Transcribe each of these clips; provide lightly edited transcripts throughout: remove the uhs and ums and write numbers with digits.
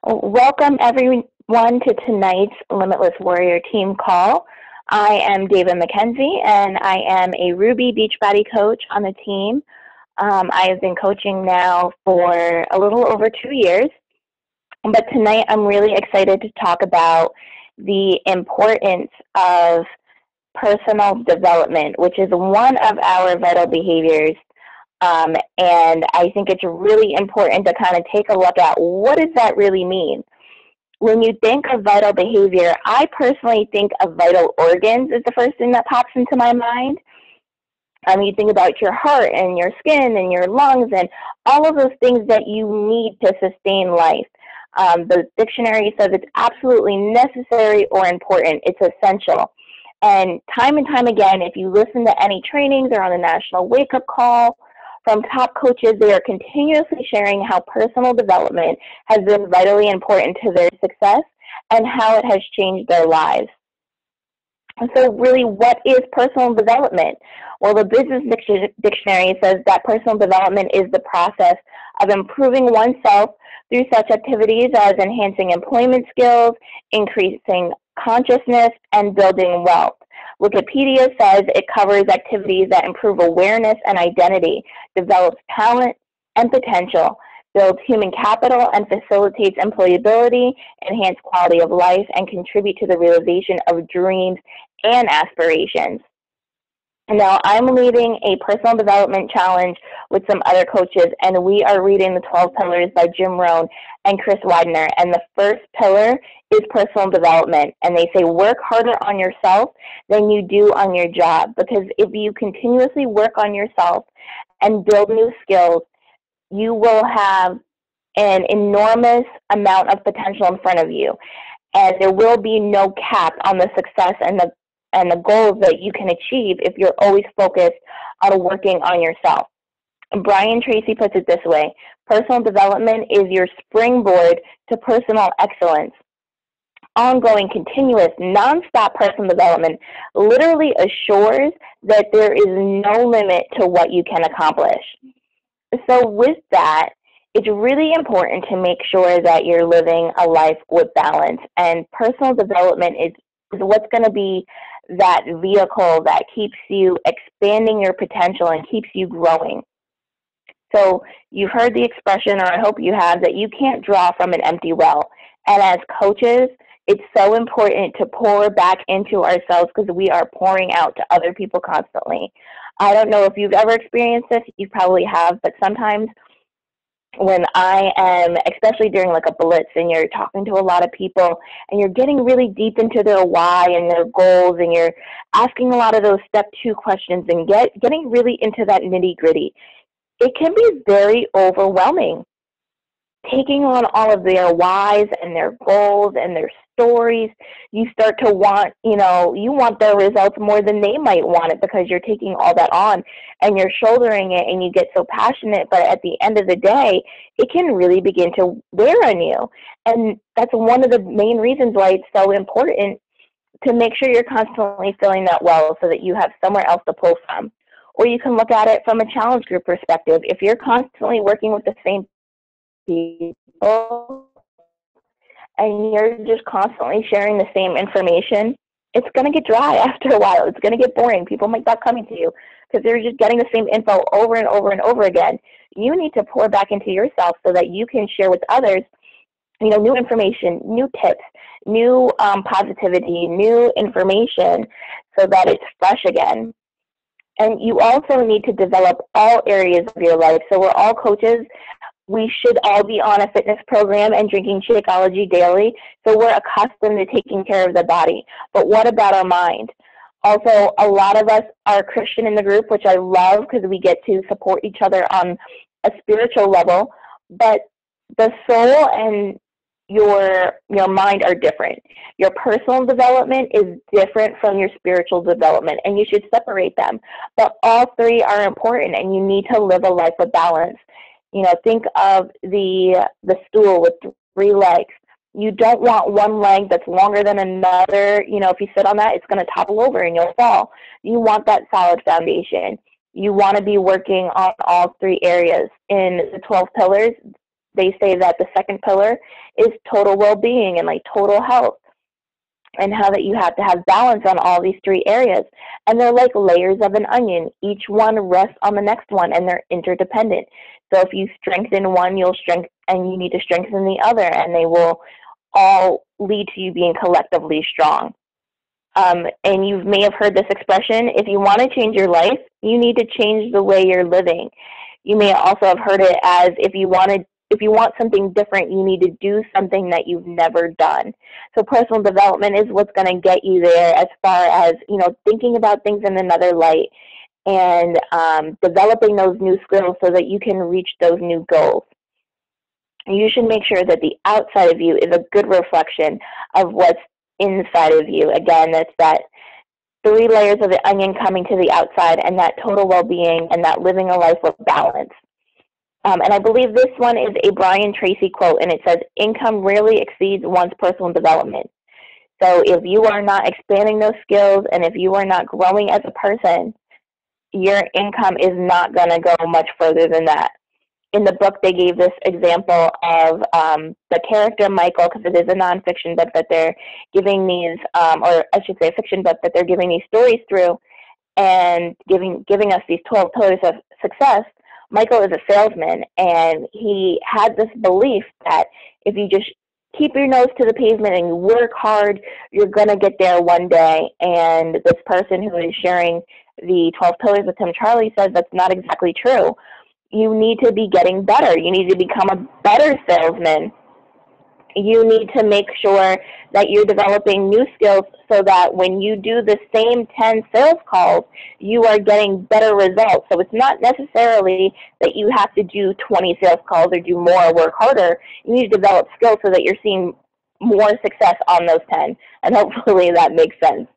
Welcome everyone to tonight's Limitless Warrior Team call. I am David McKenzie and I am a Ruby Beachbody coach on the team. I have been coaching now for a little over 2 years, but tonight I'm really excited to talk about the importance of personal development, which is one of our vital behaviors. And I think it's really important to kind of take a look at what does that really mean. When you think of vital behavior, I personally think of vital organs as the first thing that pops into my mind. You think about your heart and your skin and your lungs and all of those things that you need to sustain life. The dictionary says it's absolutely necessary or important. It's essential. And time again, if you listen to any trainings or on the national wake-up call from top coaches, they are continuously sharing how personal development has been vitally important to their success and how it has changed their lives. And so really, what is personal development? Well, the Business Dictionary says that personal development is the process of improving oneself through such activities as enhancing employment skills, increasing consciousness, and building wealth. Wikipedia says it covers activities that improve awareness and identity, develops talent and potential, builds human capital and facilitates employability, enhance quality of life, and contribute to the realization of dreams and aspirations. Now, I'm leading a personal development challenge with some other coaches, and we are reading the 12 Pillars by Jim Rohn and Chris Widener. And the first pillar is personal development. And they say work harder on yourself than you do on your job. Because if you continuously work on yourself and build new skills, you will have an enormous amount of potential in front of you. And there will be no cap on the success and the goals that you can achieve if you're always focused on working on yourself. Brian Tracy puts it this way: personal development is your springboard to personal excellence. Ongoing, continuous, nonstop personal development literally assures that there is no limit to what you can accomplish. So with that, it's really important to make sure that you're living a life with balance, and personal development is what's going to be that vehicle that keeps you expanding your potential and keeps you growing. So you've heard the expression, or I hope you have, that you can't draw from an empty well. And as coaches, it's so important to pour back into ourselves because we are pouring out to other people constantly. I don't know if you've ever experienced this. You probably have, but sometimes when I am, especially during like a blitz and you're talking to a lot of people and you're getting really deep into their why and their goals and you're asking a lot of those step 2 questions and getting really into that nitty gritty, it can be very overwhelming. Taking on all of their whys and their goals and their stories, you start to want, you want their results more than they might want it because you're taking all that on and you're shouldering it and you get so passionate. But at the end of the day, it can really begin to wear on you. And that's one of the main reasons why it's so important to make sure you're constantly filling that well so that you have somewhere else to pull from. Or you can look at it from a challenge group perspective. If you're constantly working with the same people and you're just constantly sharing the same information, it's going to get dry after a while. It's going to get boring. People might stop coming to you because they're just getting the same info over and over and over again. You need to pour back into yourself so that you can share with others, new information, new tips, new positivity, new information so that it's fresh again. And you also need to develop all areas of your life. So we're all coaches. We should all be on a fitness program and drinking Shakeology daily. So we're accustomed to taking care of the body. But what about our mind? Also, a lot of us are Christian in the group, which I love because we get to support each other on a spiritual level. But the soul and your mind are different. Your personal development is different from your spiritual development, and you should separate them. But all three are important, and you need to live a life of balance. Think of the stool with 3 legs. You don't want one leg that's longer than another. If you sit on that, it's going to topple over and you'll fall. You want that solid foundation. You want to be working on all 3 areas. In the 12 pillars, they say that the second pillar is total well-being and like total health, and how that you have to have balance on all these three areas. And they're like layers of an onion. Each one rests on the next one, and they're interdependent. So if you strengthen one, you need to strengthen the other, and they will all lead to you being collectively strong. And you may have heard this expression, if you want to change your life, you need to change the way you're living. You may also have heard it as if you want something different, you need to do something that you've never done. So personal development is what's going to get you there, as far as, thinking about things in another light, and developing those new skills so that you can reach those new goals. You should make sure that the outside of you is a good reflection of what's inside of you. Again, it's that three layers of the onion coming to the outside, and that total well-being, and that living a life with balance. And I believe this one is a Brian Tracy quote, and it says, income rarely exceeds one's personal development. So if you are not expanding those skills, and if you are not growing as a person, your income is not going to go much further than that. In the book, they gave this example of the character Michael, because it is a nonfiction book that they're giving these, or I should say a fiction book that they're giving these stories through, and giving us these 12 pillars of success. Michael is a salesman, and he had this belief that if you just keep your nose to the pavement and you work hard, you're going to get there one day. And this person who is sharing the 12 pillars with him, Charlie, says that's not exactly true. You need to be getting better. You need to become a better salesman. You need to make sure that you're developing new skills so that when you do the same 10 sales calls, you are getting better results. So it's not necessarily that you have to do 20 sales calls or do more or work harder. You need to develop skills so that you're seeing more success on those 10. And hopefully that makes sense.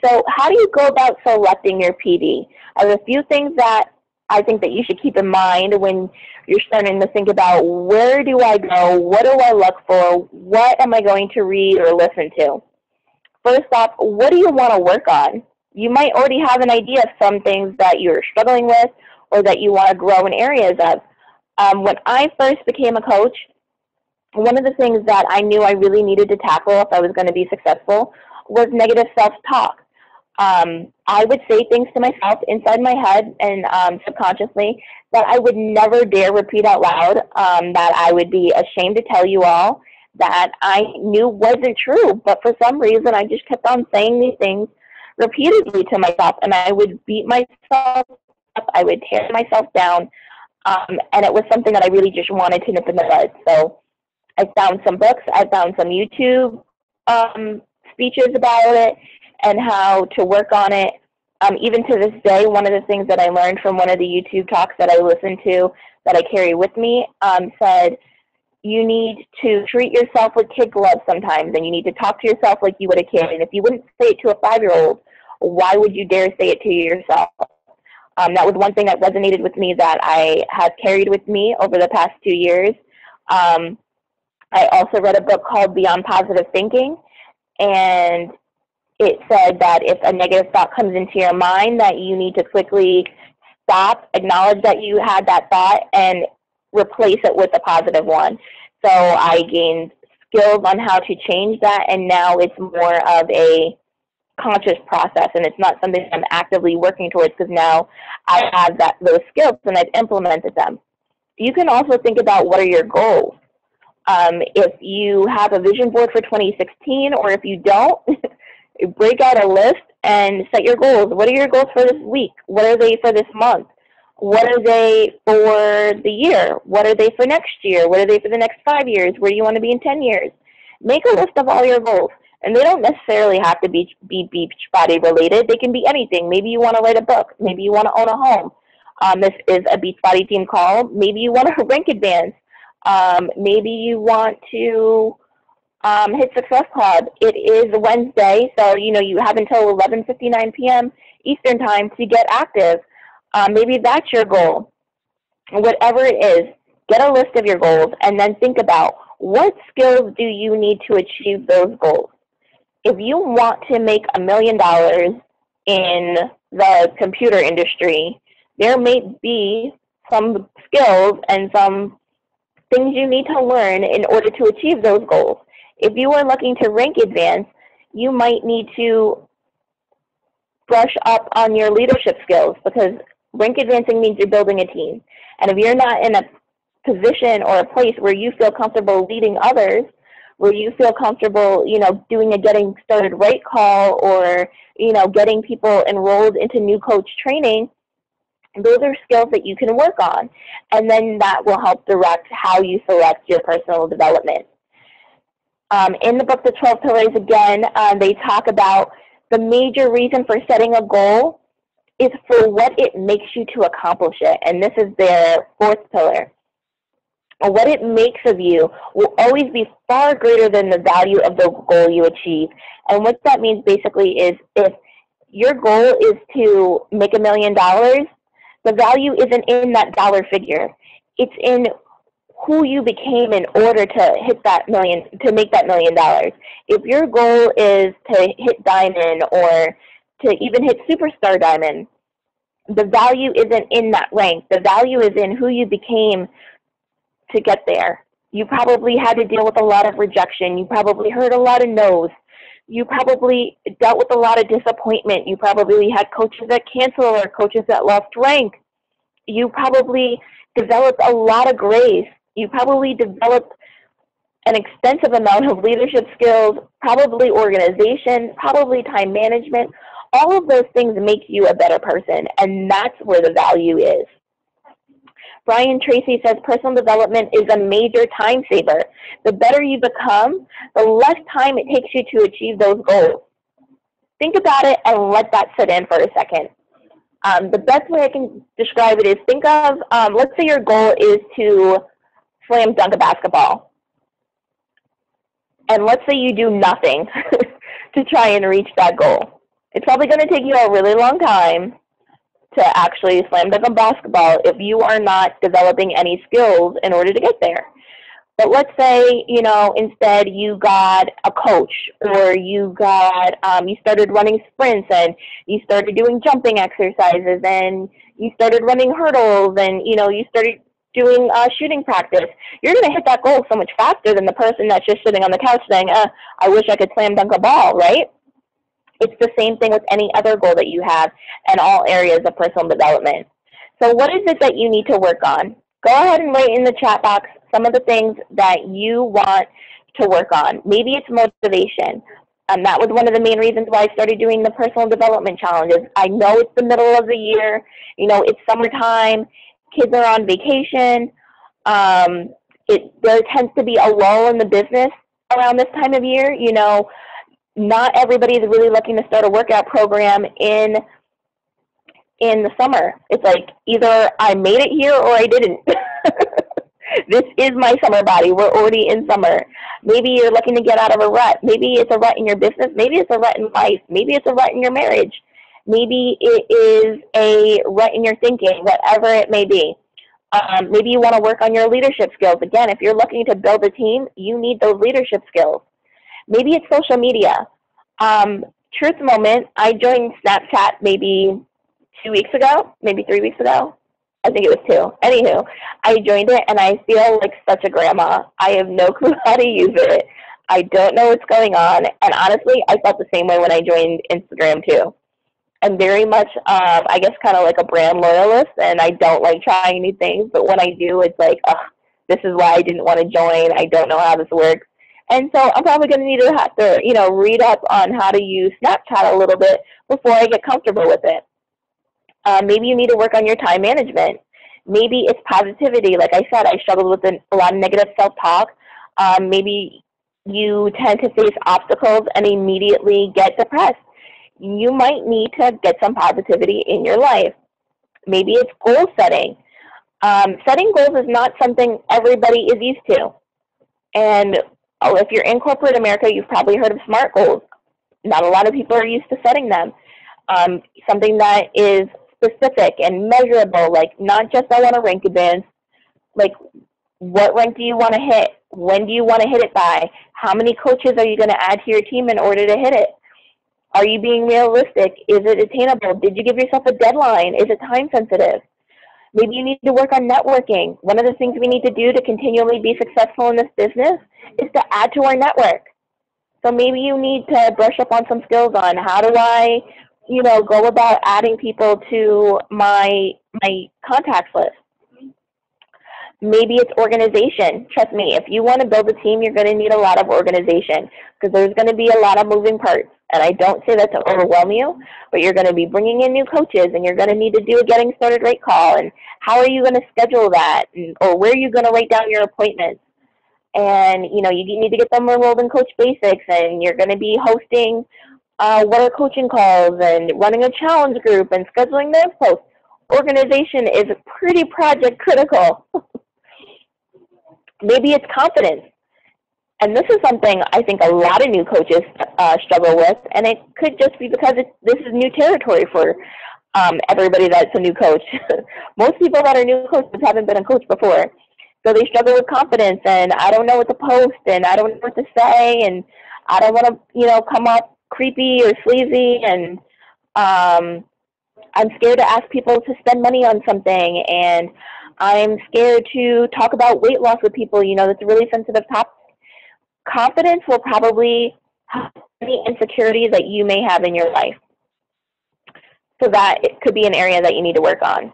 So how do you go about selecting your PD? I have a few things that I think that you should keep in mind when you're starting to think about, where do I go? What do I look for? What am I going to read or listen to? First off, what do you want to work on? You might already have an idea of some things that you're struggling with or that you want to grow in areas of. When I first became a coach, one of the things that I knew I really needed to tackle if I was going to be successful was negative self-talk. I would say things to myself inside my head and subconsciously that I would never dare repeat out loud, that I would be ashamed to tell you all, that I knew wasn't true. But for some reason, I just kept on saying these things repeatedly to myself, and I would beat myself up. I would tear myself down, and it was something that I really just wanted to nip in the bud. So I found some books. I found some YouTube speeches about it and how to work on it. Even to this day, one of the things that I learned from one of the YouTube talks that I listened to that I carry with me said, you need to treat yourself with kid gloves sometimes, and you need to talk to yourself like you would a kid. And if you wouldn't say it to a 5-year-old, why would you dare say it to yourself? That was one thing that resonated with me that I have carried with me over the past 2 years. I also read a book called Beyond Positive Thinking, and it said that if a negative thought comes into your mind, that you need to quickly stop, acknowledge that you had that thought, and replace it with a positive one. So I gained skills on how to change that, and now it's more of a conscious process, and it's not something I'm actively working towards because now I have those skills and I've implemented them. You can also think about, what are your goals? If you have a vision board for 2016, or if you don't, break out a list and set your goals. What are your goals for this week? What are they for this month? What are they for the year? What are they for next year? What are they for the next 5 years? Where do you want to be in 10 years? Make a list of all your goals. And they don't necessarily have to be Beachbody related. They can be anything. Maybe you want to write a book. Maybe you want to own a home. This is a Beachbody team call. Maybe you want to rank advance. Maybe you want to hit Success Club. It is Wednesday, so you have until 11:59 p.m. Eastern time to get active. Maybe that's your goal. Whatever it is, get a list of your goals and then think about, what skills do you need to achieve those goals? If you want to make $1 million in the computer industry, there may be some skills and some things you need to learn in order to achieve those goals. If you are looking to rank advance, you might need to brush up on your leadership skills, because rank advancing means you're building a team. And if you're not in a position or a place where you feel comfortable leading others, where you feel comfortable, doing a getting started right call, or, getting people enrolled into new coach training, those are skills that you can work on. And then that will help direct how you select your personal development. In the book, The 12 Pillars, again, they talk about the major reason for setting a goal is for what it makes you to accomplish it. And this is their fourth pillar. What it makes of you will always be far greater than the value of the goal you achieve. And what that means basically is, if your goal is to make $1 million, the value isn't in that dollar figure. It's in who you became in order to hit that to make that $1 million. If your goal is to hit diamond, or to even hit superstar diamond, the value isn't in that rank. The value is in who you became to get there. You probably had to deal with a lot of rejection. You probably heard a lot of no's. You probably dealt with a lot of disappointment. You probably had coaches that canceled, or coaches that lost rank. You probably developed a lot of grace. You probably developed an extensive amount of leadership skills, probably organization, probably time management. All of those things make you a better person, and that's where the value is. Brian Tracy says personal development is a major time saver. The better you become, the less time it takes you to achieve those goals. Think about it and let that sit in for a second. The best way I can describe it is, think of, let's say your goal is to slam dunk a basketball. And let's say you do nothing to try and reach that goal. It's probably going to take you a really long time to actually slam dunk a basketball if you are not developing any skills in order to get there. But let's say, instead you got a coach, or you started running sprints, and you started doing jumping exercises, and you started running hurdles, and, you started doing shooting practice. You're going to hit that goal so much faster than the person that's just sitting on the couch saying, I wish I could slam dunk a ball, right? It's the same thing with any other goal that you have in all areas of personal development. So what is it that you need to work on? Go ahead and write in the chat box some of the things that you want to work on. Maybe it's motivation. That was one of the main reasons why I started doing the personal development challenges. I know it's the middle of the year. It's summertime. Kids are on vacation. There tends to be a lull in the business around this time of year. Not everybody is really looking to start a workout program in the summer. It's like, either I made it here or I didn't. This is my summer body. We're already in summer. Maybe you're looking to get out of a rut. Maybe it's a rut in your business. Maybe it's a rut in life. Maybe it's a rut in your marriage. Maybe it is a rut in your thinking, whatever it may be. Maybe you want to work on your leadership skills. Again, if you're looking to build a team, you need those leadership skills. Maybe it's social media. Truth moment, I joined Snapchat maybe 2 weeks ago, maybe 3 weeks ago. I think it was 2. Anywho, I joined it, and I feel like such a grandma. I have no clue how to use it. I don't know what's going on. And honestly, I felt the same way when I joined Instagram too. I'm very much, I guess, kind of like a brand loyalist, and I don't like trying new things. But when I do, it's like, this is why I didn't want to join. I don't know how this works. And so I'm probably going to need to have to, read up on how to use Snapchat a little bit before I get comfortable with it. Maybe you need to work on your time management. Maybe it's positivity. Like I said, I struggled with a lot of negative self-talk. Maybe you tend to face obstacles and immediately get depressed. You might need to get some positivity in your life. Maybe it's goal setting. Setting goals is not something everybody is used to. And if you're in corporate America, you've probably heard of SMART goals. Not a lot of people are used to setting them. Something that is specific and measurable, like not just I want to rank advance, like what rank do you want to hit? When do you want to hit it by? How many coaches are you going to add to your team in order to hit it? Are you being realistic? Is it attainable? Did you give yourself a deadline? Is it time sensitive? Maybe you need to work on networking. One of the things we need to do to continually be successful in this business is to add to our network. So maybe you need to brush up on some skills on how do I, go about adding people to my contacts list. Maybe it's organization. Trust me, if you want to build a team, you're going to need a lot of organization because there's going to be a lot of moving parts. And I don't say that to overwhelm you, but you're going to be bringing in new coaches and you're going to need to do a getting started rate call. And how are you going to schedule that? Or where are you going to write down your appointments? And, you need to get them enrolled in Coach Basics, and you're going to be hosting what are coaching calls and running a challenge group and scheduling those posts. Organization is pretty project critical. Maybe it's confidence. And this is something I think a lot of new coaches struggle with, and it could just be because this is new territory for everybody that's a new coach. Most people that are new coaches haven't been a coach before. So they struggle with confidence, and I don't know what to post, and I don't know what to say, and I don't want to, come up creepy or sleazy, and I'm scared to ask people to spend money on something, and I'm scared to talk about weight loss with people. That's a really sensitive topic. Confidence will probably have any insecurities that you may have in your life. So that it could be an area that you need to work on.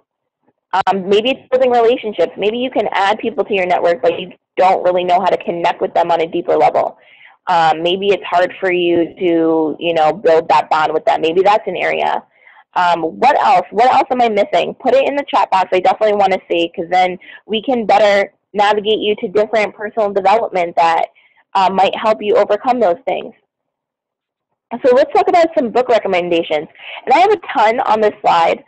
Maybe it's building relationships. Maybe you can add people to your network, but you don't really know how to connect with them on a deeper level. Maybe it's hard for you to, build that bond with them. Maybe that's an area. What else? What else am I missing? Put it in the chat box. I definitely want to see, because then we can better navigate you to different personal development that might help you overcome those things. So let's talk about some book recommendations. And I have a ton on this slide.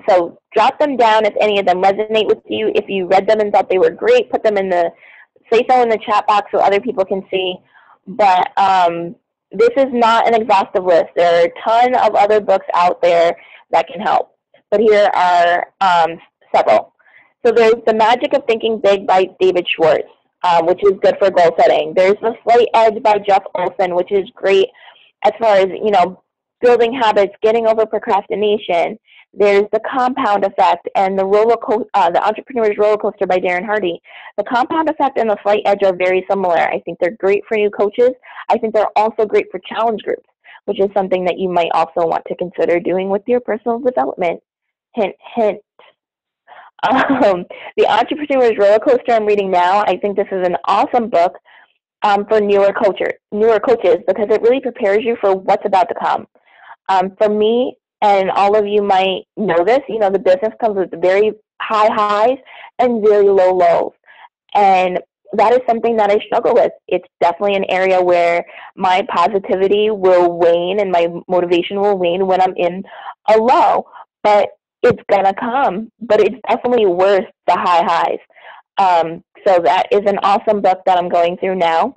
So drop them down if any of them resonate with you. If you read them and thought they were great, put them say so in the chat box so other people can see. But this is not an exhaustive list. There are a ton of other books out there that can help. But here are several. So there's The Magic of Thinking Big by David Schwartz, which is good for goal setting. There's The Slight Edge by Jeff Olson, which is great as far as, building habits, getting over procrastination. There's The Compound Effect and the Entrepreneur's Roller Coaster by Darren Hardy. The Compound Effect and The Slight Edge are very similar. I think they're great for new coaches. I think they're also great for challenge groups, which is something that you might also want to consider doing with your personal development. Hint, hint. The Entrepreneur's Roller Coaster I'm reading now, I think this is an awesome book for newer coaches because it really prepares you for what's about to come. For me, and all of you might know this, the business comes with very high highs and very low lows. And that is something that I struggle with. It's definitely an area where my positivity will wane and my motivation will wane when I'm in a low. But it's going to come. But it's definitely worth the high highs. So that is an awesome book that I'm going through now.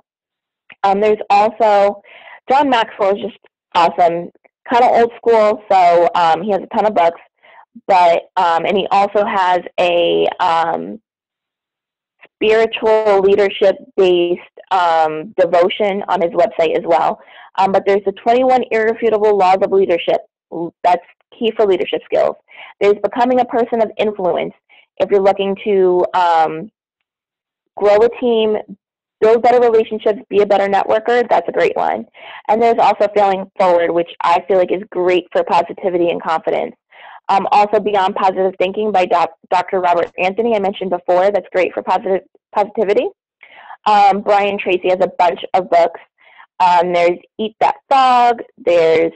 There's also John Maxwell is just awesome. Kind of old school, so he has a ton of books, but and he also has a spiritual leadership-based devotion on his website as well. But there's the 21 Irrefutable Laws of Leadership. That's key for leadership skills. There's Becoming a Person of Influence. If you're looking to grow a team, build better relationships, be a better networker, that's a great one. And there's also Failing Forward, which I feel like is great for positivity and confidence. Also Beyond Positive Thinking by Dr. Robert Anthony, I mentioned before, that's great for positivity. Brian Tracy has a bunch of books. There's Eat That Frog, there's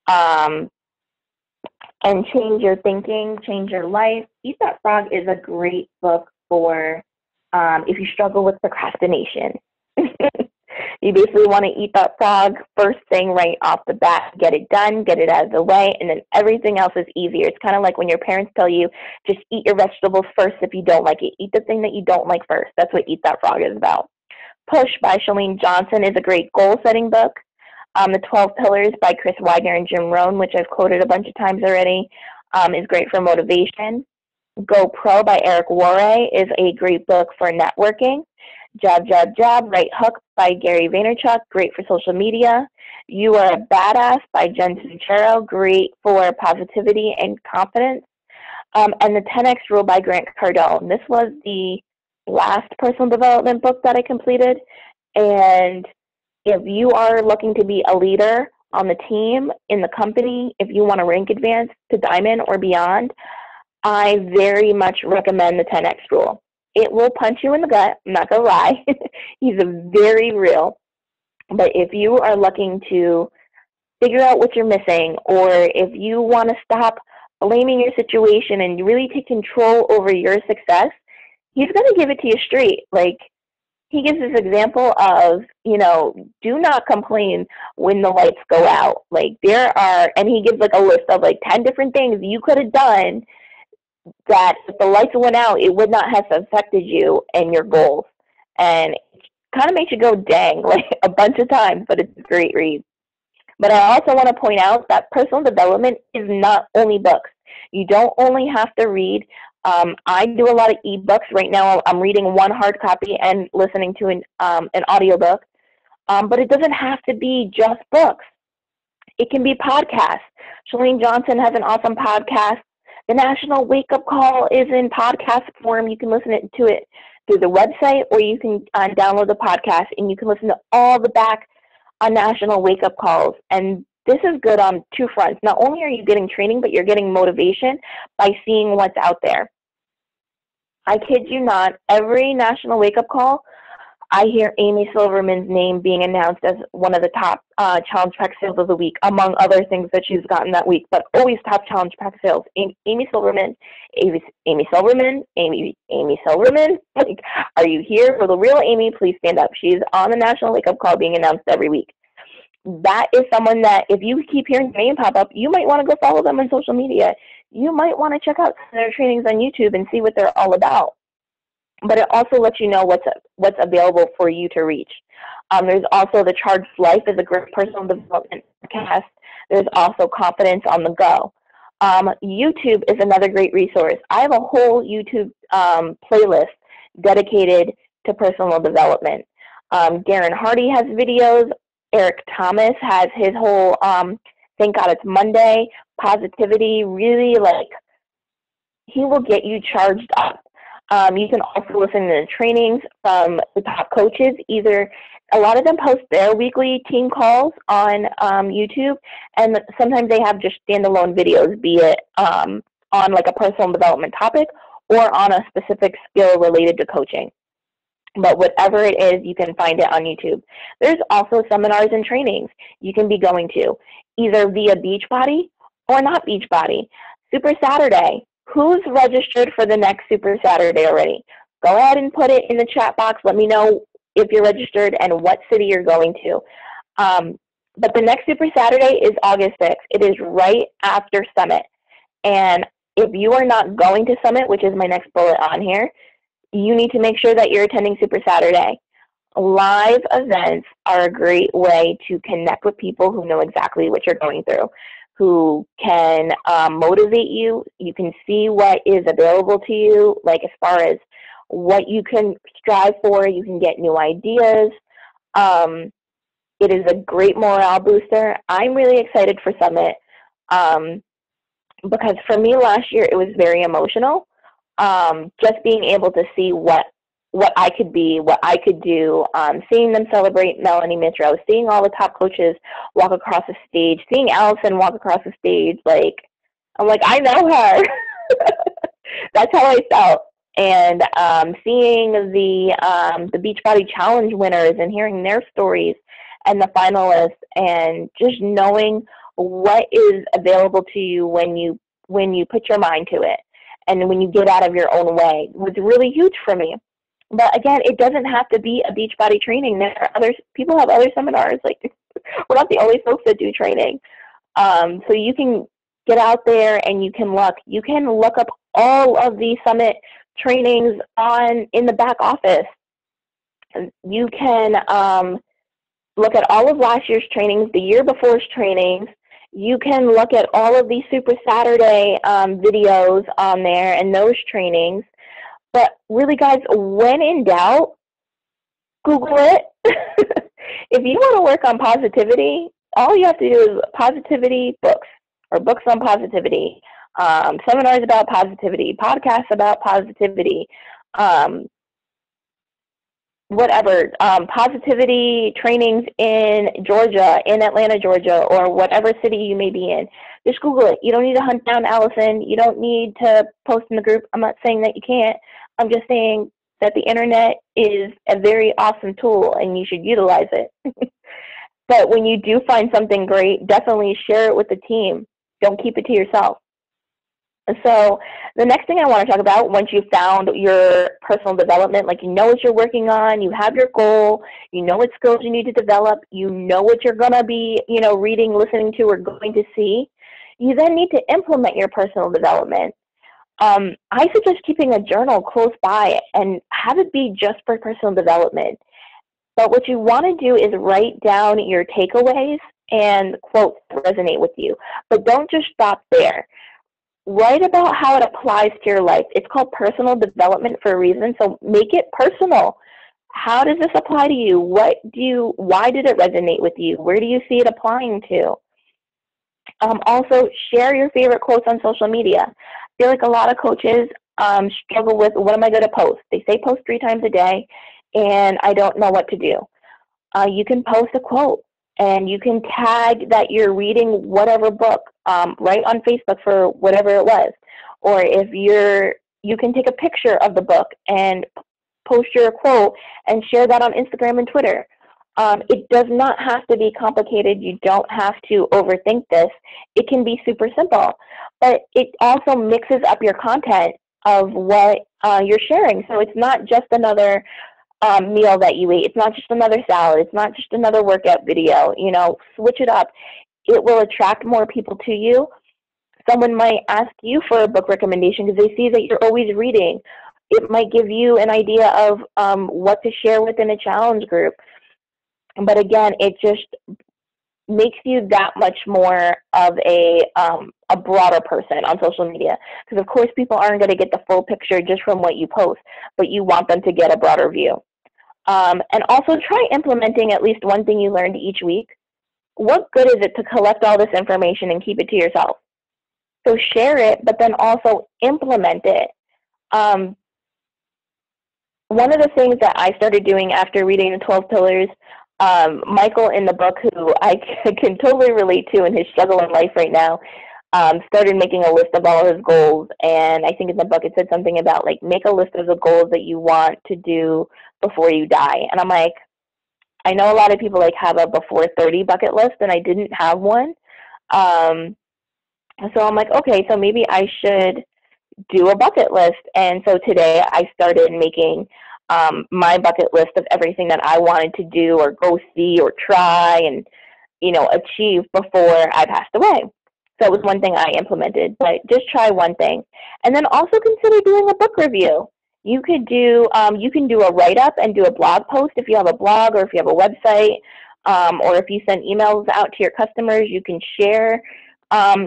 and Change Your Thinking, Change Your Life. Eat That Frog is a great book for if you struggle with procrastination. You basically want to eat that frog first thing right off the bat, get it done, get it out of the way, and then everything else is easier. It's kind of like when your parents tell you, just eat your vegetables first if you don't like it. Eat the thing that you don't like first. That's what Eat That Frog is about. Push by Chalene Johnson is a great goal-setting book. The 12 Pillars by Chris Wagner and Jim Rohn, which I've quoted a bunch of times already, is great for motivation. Go Pro by Eric Worre is a great book for networking. Jab, Jab, Jab, Right Hook by Gary Vaynerchuk, great for social media. You Are a Badass by Jen Sincero, great for positivity and confidence. and the 10X Rule by Grant Cardone. This was the last personal development book that I completed. And if you are looking to be a leader on the team, in the company, if you want to rank advance to Diamond or beyond, I very much recommend the 10X Rule. It will punch you in the gut, I'm not going to lie. He's very real. But if you are looking to figure out what you're missing, or if you want to stop blaming your situation and really take control over your success, he's going to give it to you straight. Like, he gives this example of, do not complain when the lights go out. Like, and he gives like a list of like 10 different things you could have done that if the lights went out, it would not have affected you and your goals. And it kind of makes you go, dang, like a bunch of times, but it's a great read. But I also want to point out that personal development is not only books. You don't only have to read. I do a lot of ebooks right now. I'm reading one hard copy and listening to an audiobook. But it doesn't have to be just books. It can be podcasts. Chalene Johnson has an awesome podcast. The National Wake Up Call is in podcast form. You can listen to it through the website, or you can download the podcast, and you can listen to all the back National Wake Up Calls. And this is good on two fronts. Not only are you getting training, but you're getting motivation by seeing what's out there. I kid you not, every National Wake Up Call, I hear Amy Silverman's name being announced as one of the top Challenge Pack sales of the week, among other things that she's gotten that week, but always top Challenge Pack sales. Amy Silverman, Amy Silverman, Amy Silverman. Like, are you here for the real Amy? Please stand up. She's on the National Wake Up Call being announced every week. That is someone that if you keep hearing their name pop up, you might want to go follow them on social media. You might want to check out their trainings on YouTube and see what they're all about. But it also lets you know what's available for you to reach. There's also the Charged Life is a great personal development podcast. There's also Confidence on the Go. YouTube is another great resource. I have a whole YouTube playlist dedicated to personal development. Darren Hardy has videos. Eric Thomas has his whole Thank God It's Monday, positivity, really he will get you charged up. You can also listen to the trainings from the top coaches. Either a lot of them post their weekly team calls on YouTube, and sometimes they have just standalone videos, be it on like a personal development topic or on a specific skill related to coaching. But whatever it is, you can find it on YouTube. There's also seminars and trainings you can be going to, either via Beachbody or not Beachbody. Super Saturday. Who's registered for the next Super Saturday already? Go ahead and put it in the chat box. Let me know if you're registered and what city you're going to. But the next Super Saturday is August 6th. It is right after Summit. And if you are not going to Summit, which is my next bullet on here, you need to make sure that you're attending Super Saturday. Live events are a great way to connect with people who know exactly what you're going through, who can motivate you. You can see what is available to you, like as far as what you can strive for. You can get new ideas. It is a great morale booster. I'm really excited for Summit because for me last year it was very emotional. Just being able to see what I could be, what I could do, seeing them celebrate Melanie Mitro, seeing all the top coaches walk across the stage, seeing Allison walk across the stage, I'm like, I know her. That's how I felt. And seeing the Beachbody Challenge winners and hearing their stories and the finalists, and just knowing what is available to you when you put your mind to it. And when you get out of your own way, was really huge for me. But again, it doesn't have to be a Beachbody training. There are people have other seminars. We're not the only folks that do training. So you can get out there and you can look up all of the Summit trainings in the back office. You can look at all of last year's trainings, the year before's trainings. You can look at all of these Super Saturday videos on there and those trainings. But really, guys, when in doubt, Google it. If you want to work on positivity, all you have to do is positivity books or books on positivity. seminars about positivity, podcasts about positivity, um, whatever, positivity trainings in Georgia, in Atlanta, Georgia, or whatever city you may be in. Just Google it. You don't need to hunt down Allison. You don't need to post in the group. I'm not saying that you can't. I'm just saying that the internet is a very awesome tool and you should utilize it. But when you do find something great, definitely share it with the team. Don't keep it to yourself. So the next thing I want to talk about, once you've found your personal development, like you know what you're working on, you have your goal, you know what skills you need to develop, you know what you're going to be, reading, listening to, or going to see, you then need to implement your personal development. I suggest keeping a journal close by and have it be just for personal development. But what you want to do is write down your takeaways and quotes that resonate with you. But don't just stop there. Write about how it applies to your life. It's called personal development for a reason, so make it personal. How does this apply to you? Why did it resonate with you? Where do you see it applying to? Also, share your favorite quotes on social media. I feel like a lot of coaches struggle with, what am I going to post? They say post 3 times a day, and I don't know what to do. You can post a quote, and you can tag that you're reading whatever book, right on Facebook for whatever it was. Or if you can take a picture of the book and post your quote and share that on Instagram and Twitter. It does not have to be complicated. You don't have to overthink this. It can be super simple, but it also mixes up your content of what you're sharing. So it's not just another meal that you eat. It's not just another salad. It's not just another workout video. Switch it up. It will attract more people to you. Someone might ask you for a book recommendation because they see that you're always reading. It might give you an idea of what to share within a challenge group. But again, it just makes you that much more of a broader person on social media. Because of course people aren't going to get the full picture just from what you post, but you want them to get a broader view. And also try implementing at least one thing you learned each week. What good is it to collect all this information and keep it to yourself? So share it, but then also implement it. One of the things that I started doing after reading the 12 Pillars, Michael in the book, who I can totally relate to in his struggle in life right now, started making a list of all of his goals. And I think in the book it said something about, like, make a list of the goals that you want to do before you die. And I'm like, I know a lot of people have a before 30 bucket list, and I didn't have one. So I'm like, okay, so maybe I should do a bucket list. And so today I started making my bucket list of everything that I wanted to do or go see or try and, achieve before I passed away. So it was one thing I implemented, but just try one thing. And then also consider doing a book review. You can do a write-up and do a blog post if you have a blog or if you have a website, or if you send emails out to your customers, you can share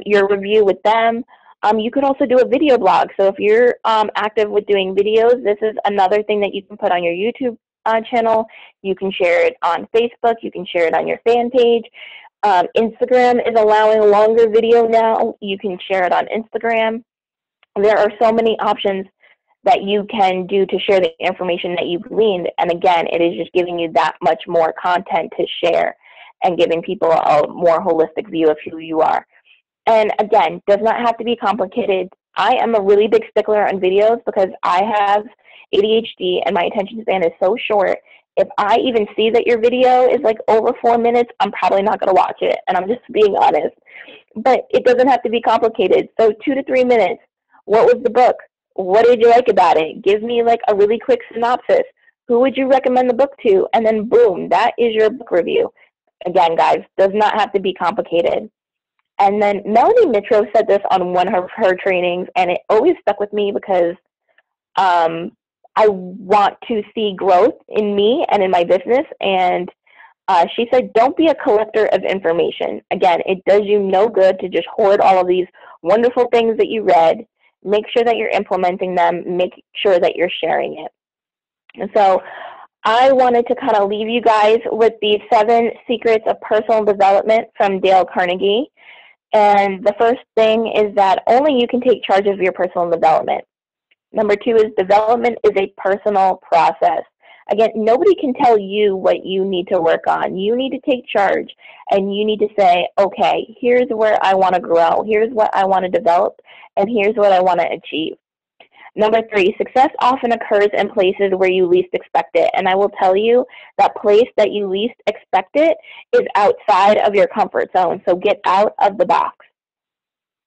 your review with them. You could also do a video blog. So if you're active with doing videos, this is another thing that you can put on your YouTube channel. You can share it on Facebook. You can share it on your fan page. Instagram is allowing longer video now. You can share it on Instagram. There are so many options that you can do to share the information that you've gleaned. And again, it is just giving you that much more content to share and giving people a more holistic view of who you are. And again, does not have to be complicated. I am a really big stickler on videos because I have ADHD and my attention span is so short. If I even see that your video is over 4 minutes, I'm probably not going to watch it. And I'm just being honest. But it doesn't have to be complicated. So 2 to 3 minutes. What was the book? What did you like about it? Give me a really quick synopsis. Who would you recommend the book to? And then boom, that is your book review. Again, guys, does not have to be complicated. And then Melanie Mitro said this on one of her trainings, and it always stuck with me because I want to see growth in me and in my business. And she said, don't be a collector of information. Again, it does you no good to just hoard all of these wonderful things that you read. Make sure that you're implementing them. Make sure that you're sharing it. And so I wanted to kind of leave you guys with these 7 secrets of personal development from Dale Carnegie. And the first thing is that only you can take charge of your personal development. Number two is development is a personal process. Again, nobody can tell you what you need to work on. You need to take charge, and you need to say, okay, here's where I want to grow. Here's what I want to develop, and here's what I want to achieve. Number three, success often occurs in places where you least expect it. And I will tell you that place that you least expect it is outside of your comfort zone. So get out of the box.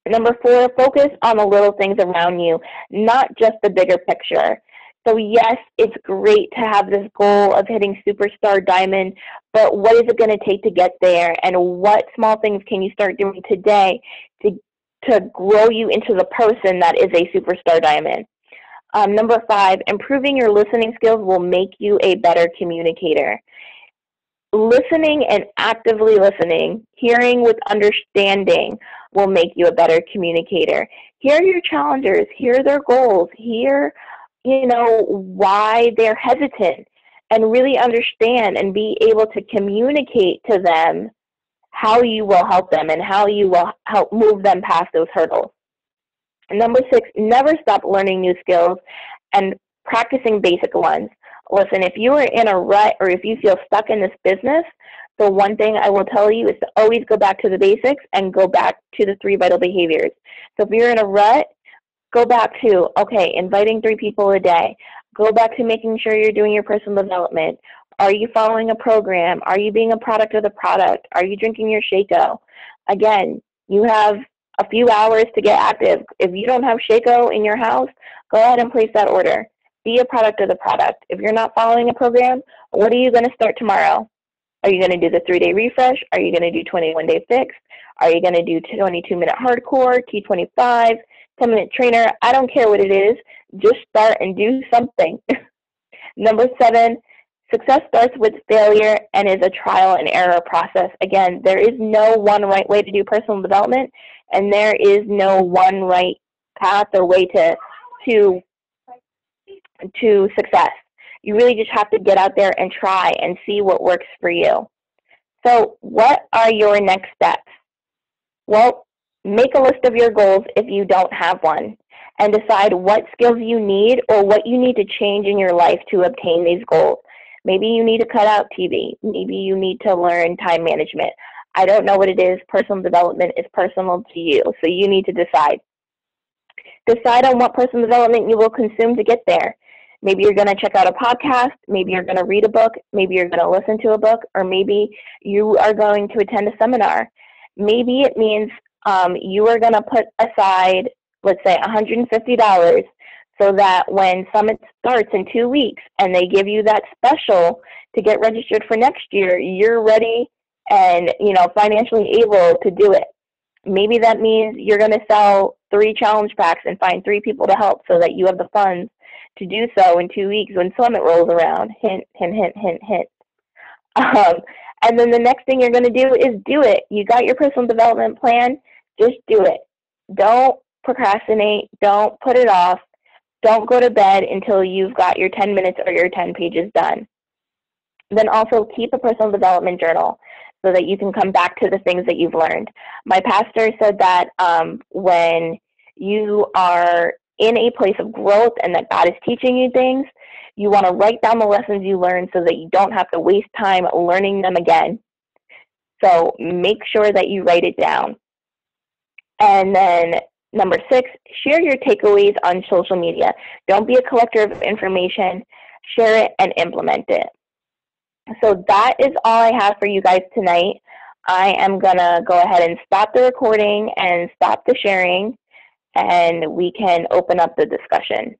Number four, focus on the little things around you, not just the bigger picture. So yes, it's great to have this goal of hitting superstar diamond, but what is it going to take to get there? And what small things can you start doing today to grow you into the person that is a superstar diamond? Number five, improving your listening skills will make you a better communicator. Listening and actively listening, hearing with understanding will make you a better communicator. Hear your challengers, hear their goals, hear, why they're hesitant, and really understand and be able to communicate to them how you will help them and how you will help move them past those hurdles. Number six, never stop learning new skills and practicing basic ones. Listen, if you are in a rut or if you feel stuck in this business, the one thing I will tell you is to always go back to the basics and go back to the 3 vital behaviors. So if you're in a rut, go back to, okay, inviting 3 people a day. Go back to making sure you're doing your personal development. Are you following a program? Are you being a product of the product? Are you drinking your Shaco? Again, you have a few hours to get active. If you don't have Shaco in your house, go ahead and place that order. Be a product of the product. If you're not following a program, what are you going to start tomorrow? Are you going to do the 3-day refresh? Are you going to do 21-day fix? Are you going to do 22-minute hardcore, T25, 10-minute trainer? I don't care what it is. Just start and do something. Number 7, success starts with failure and is a trial and error process. Again, there is no one right way to do personal development, and there is no one right path or way to success. You really just have to get out there and try and see what works for you. So what are your next steps? Well, make a list of your goals if you don't have one, and decide what skills you need or what you need to change in your life to obtain these goals. Maybe you need to cut out TV. Maybe you need to learn time management. I don't know what it is. Personal development is personal to you, so you need to decide. Decide on what personal development you will consume to get there. Maybe you're going to check out a podcast, maybe you're going to read a book, maybe you're going to listen to a book, or maybe you are going to attend a seminar. Maybe it means you are going to put aside, let's say, $150 so that when Summit starts in 2 weeks and they give you that special to get registered for next year, you're ready and financially able to do it. Maybe that means you're going to sell 3 challenge packs and find 3 people to help so that you have the funds to do so in 2 weeks when Summit rolls around. Hint, hint, hint, hint, hint. And then the next thing you're going to do is do it. You got your personal development plan, just do it. Don't procrastinate. Don't put it off. Don't go to bed until you've got your 10 minutes or your 10 pages done. Then also keep a personal development journal so that you can come back to the things that you've learned. My pastor said that when you are in a place of growth and that God is teaching you things, you want to write down the lessons you learned so that you don't have to waste time learning them again. So make sure that you write it down. And then number 6, share your takeaways on social media. Don't be a collector of information. Share it and implement it. So that is all I have for you guys tonight. I am going to go ahead and stop the recording and stop the sharing, and we can open up the discussion.